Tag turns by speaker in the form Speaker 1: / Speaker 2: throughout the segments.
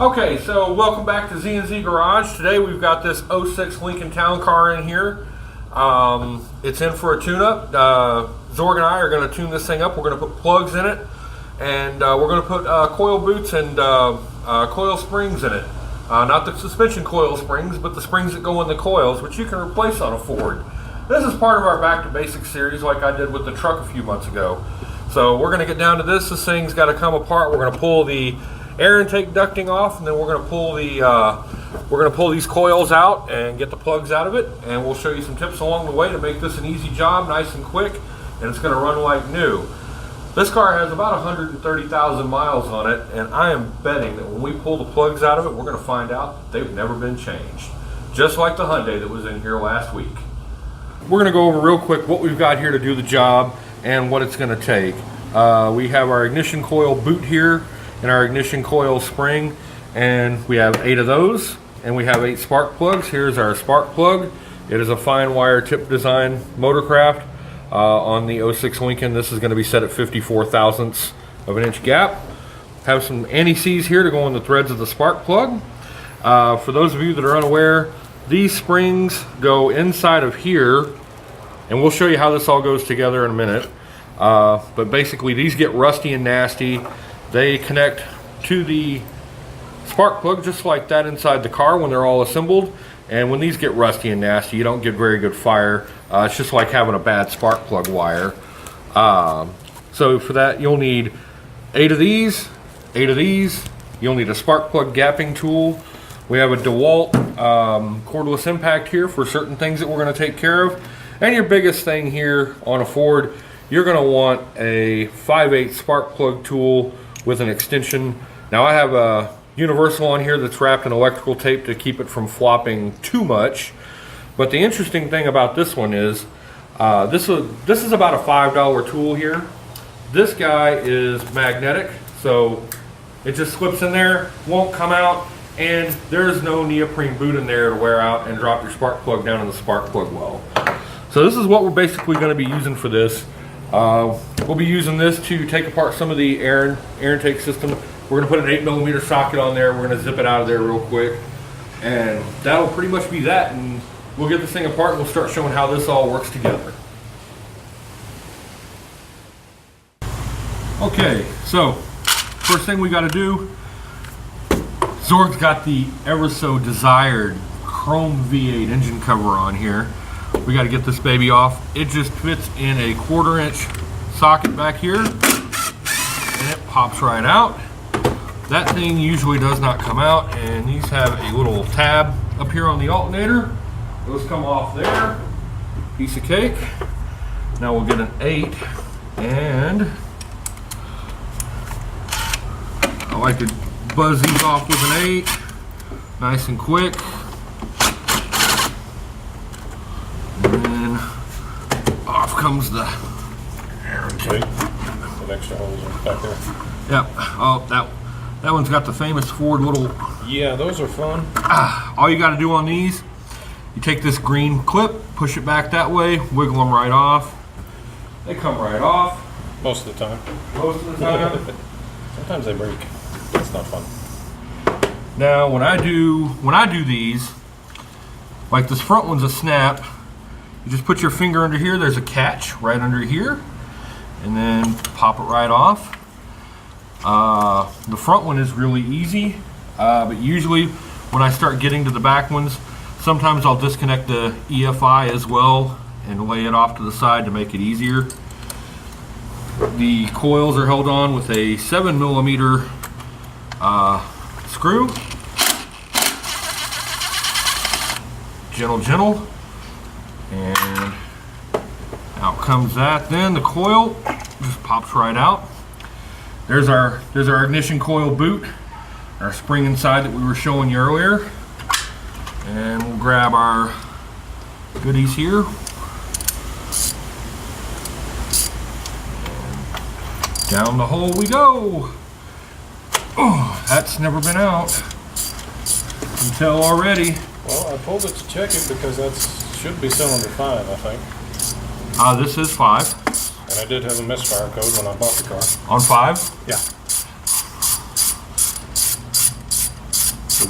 Speaker 1: Okay, so welcome back to Z&Z Garage. Today we've got this '06 Lincoln Town Car in here. It's in for a tune-up. Zorg and I are going to tune this thing up. We're going to put plugs in it, and we're going to put coil boots and coil springs in it. Not the suspension coil springs, but the springs that go in the coils, which you can replace on a Ford. This is part of our Back to Basics series like I did with the truck a few months ago. So we're going to get down to this. This thing's got to come apart. We're going to pull the air intake ducting off, and then we're going to pull these coils out and get the plugs out of it, and we'll show you some tips along the way to make this an easy job, nice and quick, and it's going to run like new. This car has about 130,000 miles on it, and I am betting that when we pull the plugs out of it, we're going to find out that they've never been changed, just like the Hyundai that was in here last week. We're going to go over real quick what we've got here to do the job and what it's going to take. We have our ignition coil boot here and our ignition coil spring, and we have 8 of those, and we have 8 spark plugs. Here's our spark plug. It is a fine wire tip design motorcraft on the '06 Lincoln. This is going to be set at 54 thousandths of an inch gap. Have some anti-seize here to go in the threads of the spark plug. For those of you that are unaware, these springs go inside of here, and we'll show you how this all goes together in a minute. But basically these get rusty and nasty. They connect to the spark plug just like that inside the car when they're all assembled, and when these get rusty and nasty, you don't get very good fire. It's just like having a bad spark plug wire. So for that you'll need 8 of these, 8 of these. You'll need a spark plug gapping tool. We have a DeWalt cordless impact here for certain things that we're going to take care of. And your biggest thing here on a Ford, you're going to want a 5/8 spark plug tool with an extension. Now I have a universal on here that's wrapped in electrical tape to keep it from flopping too much. But the interesting thing about this one is this is about a $5 tool here. This guy is magnetic, so it just slips in there, won't come out, and there's no neoprene boot in there to wear out and drop your spark plug down in the spark plug well. So this is what we're basically going to be using for this. We'll be using this to take apart some of the air intake system. We're going to put an 8mm socket on there. We're going to zip it out of there real quick, and that'll pretty much be that. And we'll get this thing apart and we'll start showing how this all works together. Okay, so first thing we got to do, Zorg's got the ever so desired chrome V8 engine cover on here. We got to get this baby off. It just fits in a 1/4 inch socket back here, and it pops right out. That thing usually does not come out, and these have a little tab up here on the alternator. Those come off there. Piece of cake. Now we'll get an 8, and I like to buzz these off with an 8, nice and quick. Off comes the air intake.
Speaker 2: That extra holes are back there.
Speaker 1: Yep. Oh, that one's got the famous Ford little.
Speaker 2: Yeah, those are fun.
Speaker 1: All you got to do on these, you take this green clip, push it back that way, wiggle them right off. They come right off.
Speaker 2: Most of the time.
Speaker 1: Most of the time.
Speaker 2: Sometimes they break. That's not fun.
Speaker 1: Now, when I do these, like this front one's a snap. You just put your finger under here, there's a catch right under here, and then pop it right off. The front one is really easy, but usually when I start getting to the back ones, sometimes I'll disconnect the EFI as well and lay it off to the side to make it easier. The coils are held on with a 7mm screw. Gentle. And out comes that. Then the coil just pops right out. There's our ignition coil boot, our spring inside that we were showing you earlier. And we'll grab our goodies here. And down the hole we go. Oh, that's never been out. You can tell already.
Speaker 2: Well, I pulled it to check it because that should be cylinder 5, I think.
Speaker 1: This is 5.
Speaker 2: And I did have a misfire code when I bought the car.
Speaker 1: On 5?
Speaker 2: Yeah.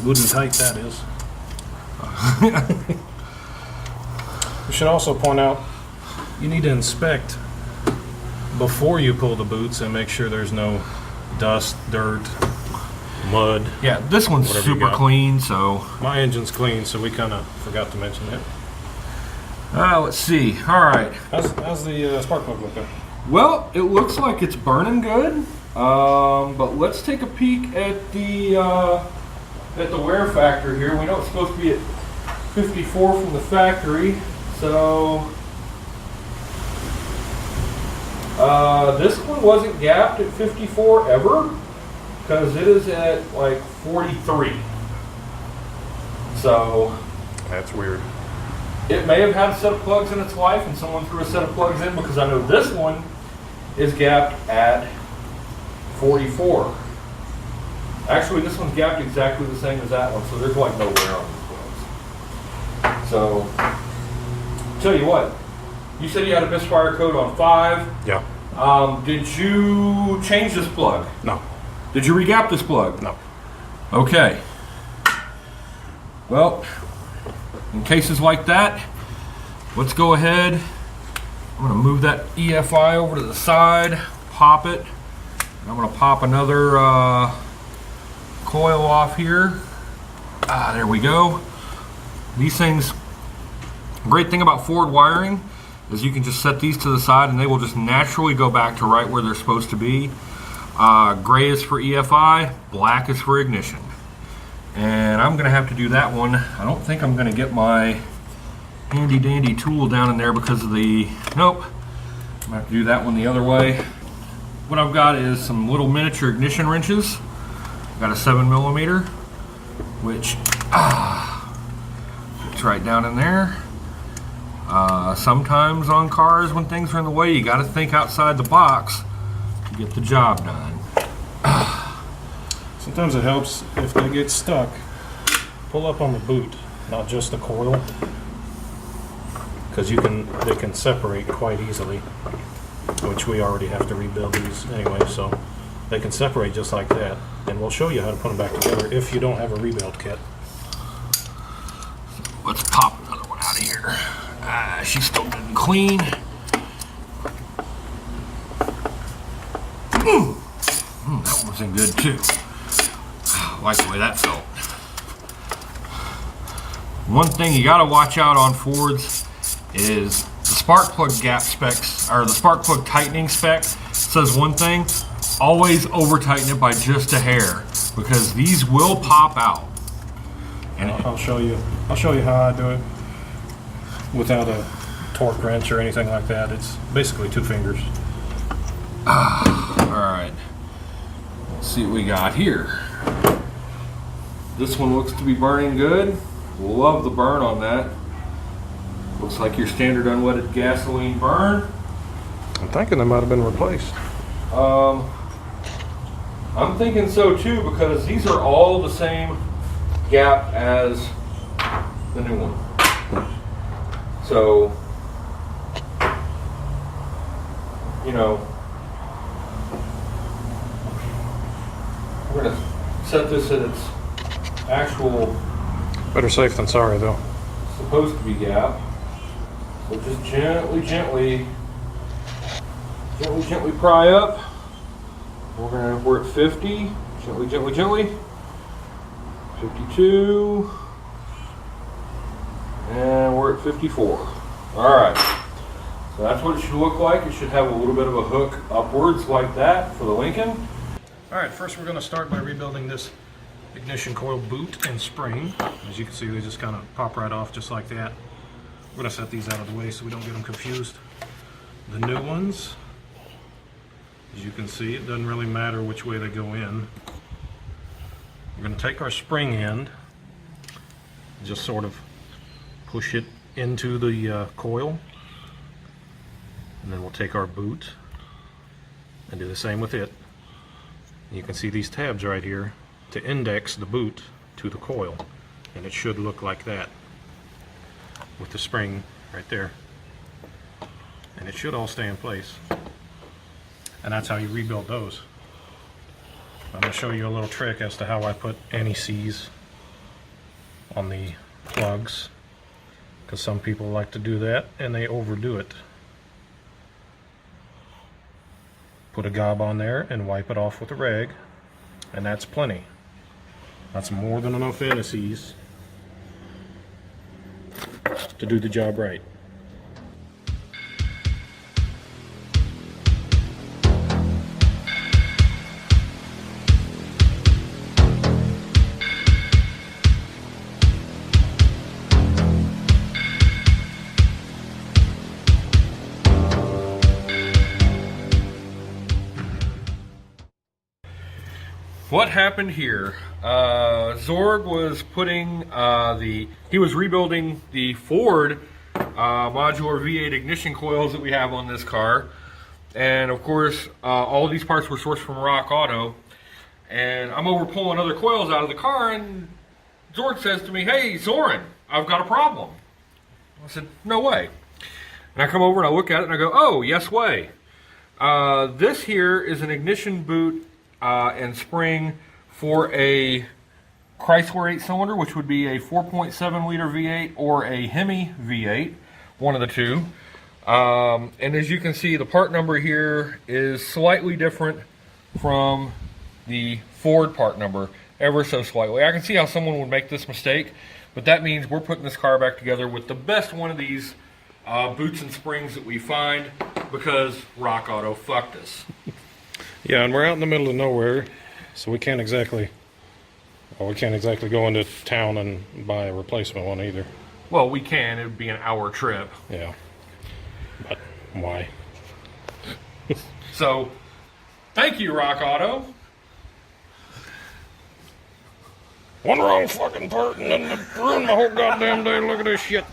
Speaker 2: Good and tight that is. We should also point out, you need to inspect before you pull the boots and make sure there's no dust, dirt, mud.
Speaker 1: Yeah, this one's super clean, so.
Speaker 2: My engine's clean, so we kind of forgot to mention that.
Speaker 1: Let's see. All right.
Speaker 2: How's the spark plug looking?
Speaker 1: Well, it looks like it's burning good, but let's take a peek at the wear factor here. We know it's supposed to be at 54 from the factory, so this one wasn't gapped at 54 ever, because it is at like 43. So
Speaker 2: that's weird.
Speaker 1: It may have had a set of plugs in its life, and someone threw a set of plugs in, because I know this one is gapped at 44. Actually, this one's gapped exactly the same as that one, so there's like no wear on these plugs. So, tell you what, you said you had a misfire code on 5.
Speaker 2: Yeah.
Speaker 1: Did you change this plug?
Speaker 2: No.
Speaker 1: Did you re-gap this plug?
Speaker 2: No.
Speaker 1: Okay. Well, in cases like that, let's go ahead. I'm going to move that EFI over to the side, pop it. I'm going to pop another coil off here. There we go. These things, great thing about Ford wiring is you can just set these to the side and they will just naturally go back to right where they're supposed to be. Gray is for EFI, black is for ignition. And I'm going to have to do that one. I don't think I'm going to get my handy dandy tool down in there because of the, nope. I'm going to have to do that one the other way. What I've got is some little miniature ignition wrenches. I've got a 7mm, which fits right down in there. Sometimes on cars when things are in the way, you got to think outside the box to get the job done.
Speaker 2: Sometimes it helps if they get stuck, pull up on the boot, not just the coil, because they can separate quite easily, which we already have to rebuild these anyway, so they can separate just like that, and we'll show you how to put them back together if you don't have a rebuild kit.
Speaker 1: Let's pop another one out of here. She's still good and clean. That one was in good too. I like the way that felt. One thing you got to watch out on Fords is the spark plug gap specs, or the spark plug tightening spec says one thing, always over tighten it by just a hair, because these will pop out.
Speaker 2: And I'll show you how I do it without a torque wrench or anything like that. It's basically 2 fingers.
Speaker 1: Alright, let's see what we got here. This one looks to be burning good. Love the burn on that. Looks like your standard unleaded gasoline burn.
Speaker 2: I'm thinking they might have been replaced.
Speaker 1: I'm thinking so too, because these are all the same gap as the new one. So, you know, we're going to set this at its actual,
Speaker 2: Better safe than sorry, though.
Speaker 1: supposed to be gap. So just gently pry up. We're at 50. Gently. 52. And we're at 54. Alright. So that's what it should look like. It should have a little bit of a hook upwards like that for the Lincoln.
Speaker 2: Alright, first we're going to start by rebuilding this ignition coil boot and spring. As you can see, they just kind of pop right off just like that. We're going to set these out of the way so we don't get them confused. The new ones, as you can see, it doesn't really matter which way they go in. We're going to take our spring end, just sort of push it into the coil, and then we'll take our boot and do the same with it. You can see these tabs right here to index the boot to the coil, and it should look like that with the spring right there, and it should all stay in place. And that's how you rebuild those. I'm going to show you a little trick as to how I put anti-seize on the plugs, because some people like to do that and they overdo it. Put a gob on there and wipe it off with a rag, and that's plenty. That's more than enough anti-seize to do the job right.
Speaker 1: What happened here? Zorg was putting he was rebuilding the Ford Modular V8 ignition coils that we have on this car, and of course all of these parts were sourced from Rock Auto. And I'm over pulling other coils out of the car, and Zorg says to me, "Hey Zoran, I've got a problem." I said, "No way." And I come over and I look at it and I go, "Oh, yes way." This here is an ignition boot and spring for a Chrysler 8-cylinder, which would be a 4.7 liter V8 or a Hemi V8, one of the two. And as you can see, the part number here is slightly different from the Ford part number, ever so slightly. I can see how someone would make this mistake, but that means we're putting this car back together with the best one of these boots and springs that we find, because Rock Auto fucked us.
Speaker 2: Yeah, and we're out in the middle of nowhere, so we can't exactly go into town and buy a replacement one either.
Speaker 1: Well, we can. It would be an hour trip.
Speaker 2: Yeah, but why?
Speaker 1: So, thank you, Rock Auto.
Speaker 2: One wrong fucking part and then it ruined my whole goddamn day. Look at this shit.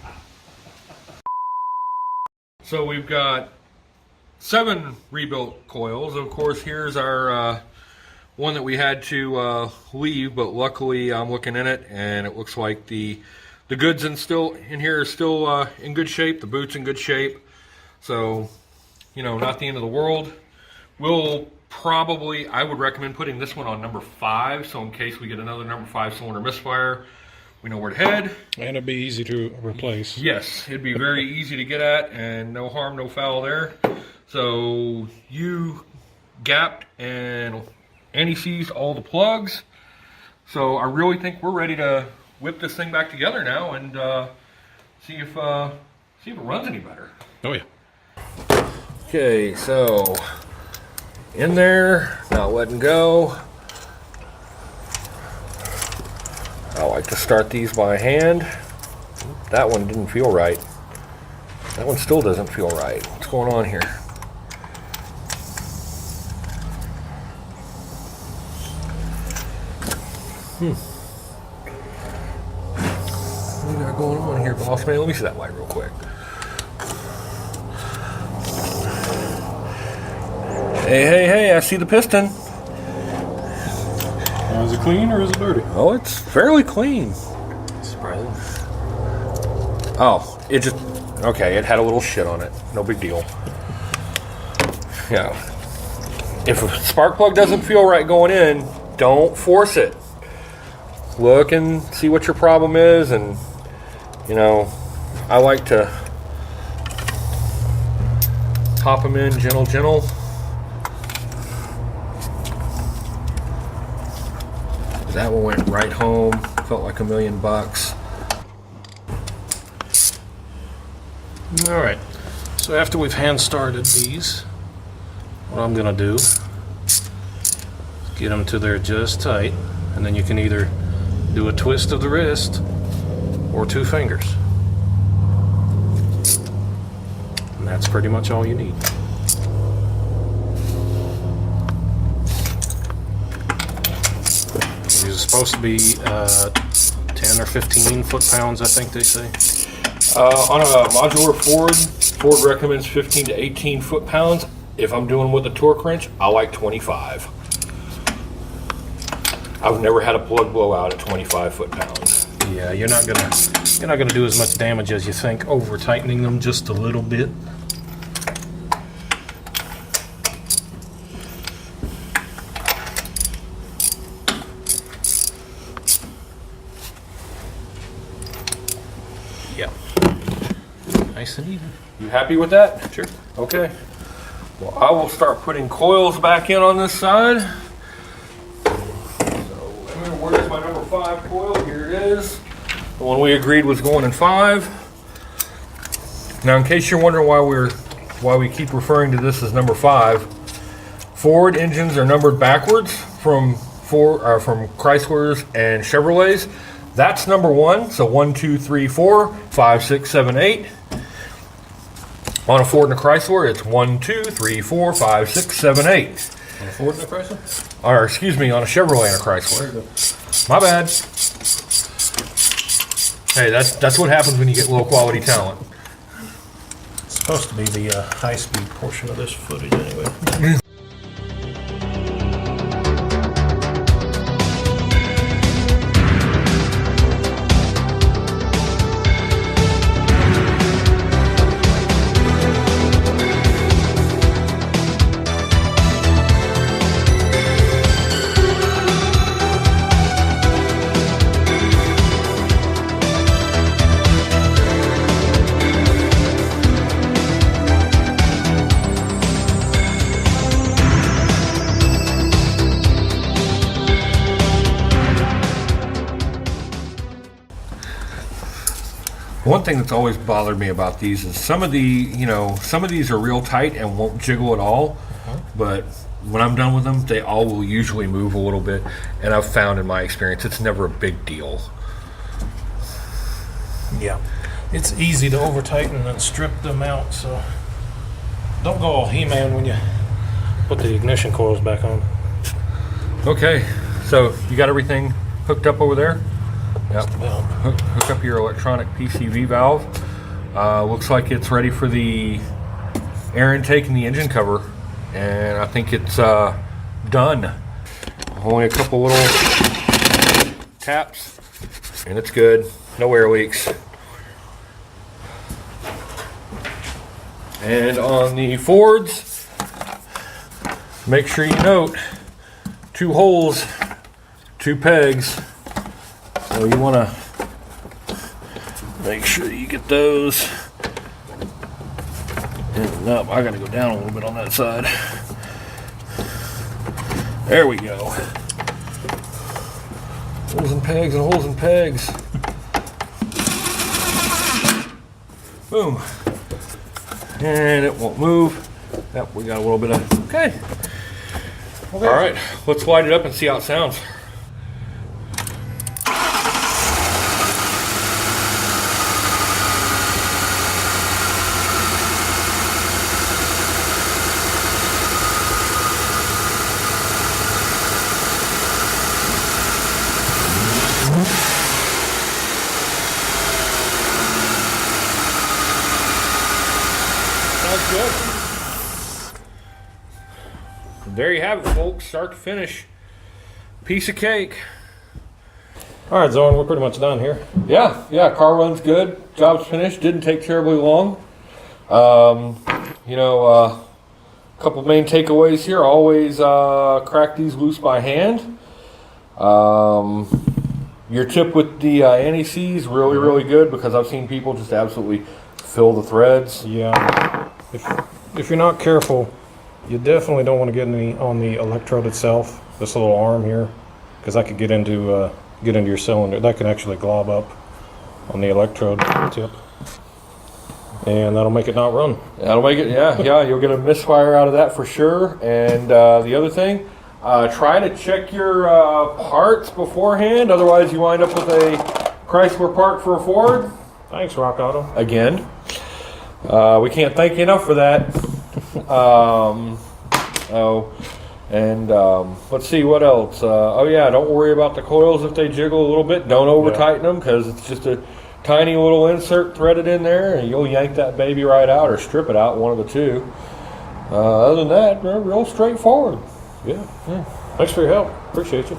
Speaker 1: So we've got 7 rebuilt coils. Of course, here's our one that we had to leave, but luckily I'm looking in it and it looks like the goods in here are still in good shape. The boot's in good shape. So, you know, not the end of the world. We'll probably, I would recommend putting this one on number 5, so in case we get another number 5 cylinder misfire, we know where to head. And
Speaker 2: it'd be easy to replace.
Speaker 1: Yes, it'd be very easy to get at, and no harm, no foul there. So you gapped and anti-seized all the plugs. So I really think we're ready to whip this thing back together now and see if it runs any better.
Speaker 2: Oh yeah.
Speaker 1: Okay, so in there, not letting go. I like to start these by hand. That one didn't feel right. That one still doesn't feel right. What's going on here? What do we got going on here, boss man? Let me see that light real quick. Hey, I see the piston.
Speaker 2: Is it clean or is it dirty?
Speaker 1: Oh, it's fairly clean.
Speaker 2: Surprising.
Speaker 1: Oh, it just, okay, it had a little shit on it. No big deal. Yeah. If a spark plug doesn't feel right going in, don't force it. Look and see what your problem is, and, you know, I like to pop them in gentle. That one went right home. Felt like $1,000,000.
Speaker 2: All right. So after we've hand started these, what I'm gonna do is get them to there just tight, and then you can either do a twist of the wrist or 2 fingers. And that's pretty much all you need. These are supposed to be 10 or 15 foot-pounds, I think they say.
Speaker 1: On a modular Ford recommends 15 to 18 foot-pounds. If I'm doing with a torque wrench, I like 25. I've never had a plug blow out at 25 foot-pounds.
Speaker 2: Yeah, you're not gonna do as much damage as you think over tightening them just a little bit. Nice and even.
Speaker 1: You happy with that?
Speaker 2: Sure.
Speaker 1: Okay. Well, I will start putting coils back in on this side. So, where's my number 5 coil? Here it is. The one we agreed was going in 5. Now, in case you're wondering why we keep referring to this as number 5, Ford engines are numbered backwards from Chryslers and Chevrolets. That's number 1. So 1, 2, 3, 4, 5, 6, 7, 8. On a Ford and a Chrysler, it's 1, 2, 3, 4, 5, 6, 7, 8.
Speaker 2: On a Ford and a Chrysler?
Speaker 1: Or excuse me, on a Chevrolet and a Chrysler. My bad. Hey, that's what happens when you get low quality talent.
Speaker 2: It's supposed to be the high-speed portion of this footage anyway.
Speaker 1: One thing that's always bothered me about these is some of these are real tight and won't jiggle at all, but when I'm done with them, they all will usually move a little bit, and I've found in my experience it's never a big deal.
Speaker 2: Yeah, it's easy to over tighten and strip them out, so don't go all He-Man when you put the ignition coils back on.
Speaker 1: Okay, so you got everything hooked up over there? Yep. Hook up your electronic PCV valve. Looks like it's ready for the air intake and the engine cover, and I think it's done. Only a couple little taps, and it's good. No air leaks. And on the Fords, make sure you note 2 holes, 2 pegs. So you want to make sure you get those. And up, I got to go down a little bit on that side. There we go. Holes and pegs and holes and pegs. Boom. And it won't move. Yep, we got a little bit of, okay. All right, let's light it up and see how it sounds. Sounds good. There you have it, folks. Start to finish. Piece of cake.
Speaker 2: All right, Zorn, we're pretty much done here.
Speaker 1: Yeah, car runs good. Job's finished. Didn't take terribly long. A couple main takeaways here. Always crack these loose by hand. Your tip with the anti-seize is really good, because I've seen people just absolutely fill the threads.
Speaker 2: Yeah, if you're not careful, you definitely don't want to get on the electrode itself, this little arm here, because that could get into your cylinder. That can actually glob up on the electrode tip, and that'll make it not run.
Speaker 1: That'll make it, yeah, you'll get a misfire out of that for sure. And the other thing, try to check your parts beforehand, otherwise you wind up with a Chrysler part for a Ford.
Speaker 2: Thanks, Rock Auto.
Speaker 1: Again. We can't thank you enough for that. Let's see what else. Don't worry about the coils if they jiggle a little bit. Don't over tighten them, because it's just a tiny little insert threaded in there, and you'll yank that baby right out or strip it out, one of the two. Other than that, they're real straightforward.
Speaker 2: Yeah. Thanks for your help. Appreciate you.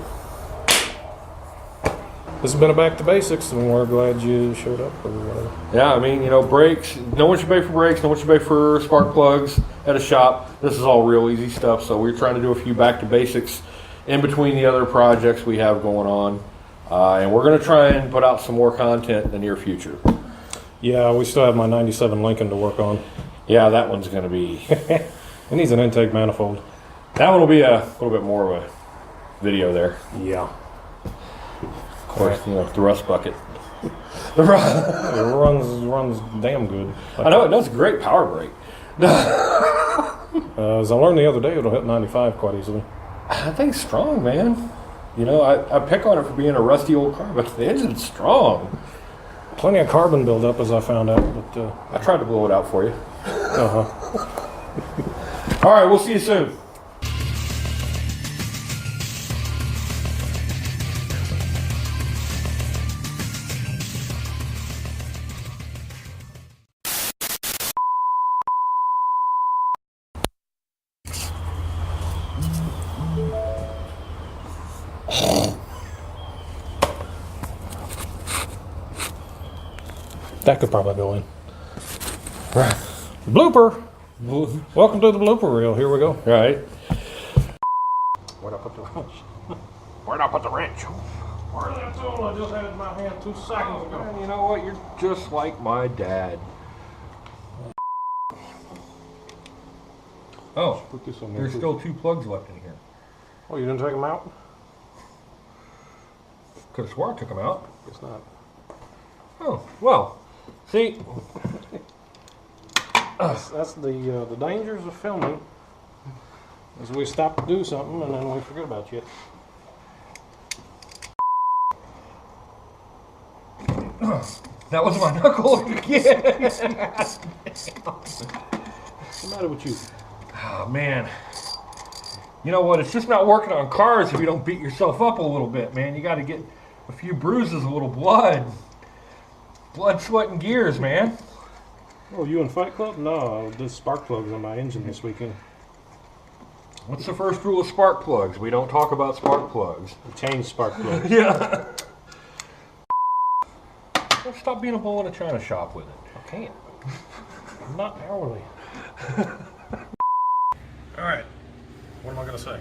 Speaker 2: This has been a Back to Basics, and we're glad you showed up or whatever.
Speaker 1: Yeah, I mean, brakes. Know what you pay for brakes. Know what you pay for spark plugs at a shop. This is all real easy stuff. So we're trying to do a few Back to Basics in between the other projects we have going on, and we're going to try and put out some more content in the near future.
Speaker 2: Yeah, we still have my 97 Lincoln to work on.
Speaker 1: Yeah, that one's going to be...
Speaker 2: It needs an intake manifold.
Speaker 1: That one will be a little bit more of a video there.
Speaker 2: Yeah.
Speaker 1: Of course, you know, the rust bucket.
Speaker 2: It runs damn good.
Speaker 1: I know, it does a great power brake.
Speaker 2: As I learned the other day, it'll hit 95 quite easily.
Speaker 1: I think it's strong, man. You know, I pick on it for being a rusty old car, but the engine's strong.
Speaker 2: Plenty of carbon buildup, as I found out. But
Speaker 1: I tried to blow it out for you.
Speaker 2: uh-huh.
Speaker 1: All right, we'll see you soon.
Speaker 2: That could probably go in. Right. Blooper. Welcome to the blooper reel. Here we go.
Speaker 1: Right.
Speaker 2: Where'd I put the wrench?
Speaker 1: Where'd I put the wrench?
Speaker 2: Where's that tool? I just had it in my hand 2 seconds ago.
Speaker 1: Man, you know what? You're just like my dad. Oh,
Speaker 2: Put this on there.
Speaker 1: there's still 2 plugs left in here.
Speaker 2: Oh, you didn't take them out?
Speaker 1: Could have swore I took them out.
Speaker 2: Guess not.
Speaker 1: Oh, well. See,
Speaker 2: That's the dangers of filming. Is we stop to do something and then we forget about you.
Speaker 1: that was my knuckle again.
Speaker 2: What's the matter with you?
Speaker 1: Oh, man. You know what? It's just not working on cars if you don't beat yourself up a little bit, man. You got to get a few bruises, a little blood. Blood, sweat, and gears, man.
Speaker 2: Oh, you in Fight Club? No, I did spark plugs on my engine this weekend.
Speaker 1: What's the first rule of spark plugs? We don't talk about spark plugs.
Speaker 2: Change spark plugs.
Speaker 1: Yeah. Don't stop being a bull in a china shop with it.
Speaker 2: I can't. I'm not hourly. All right. What am I going to say?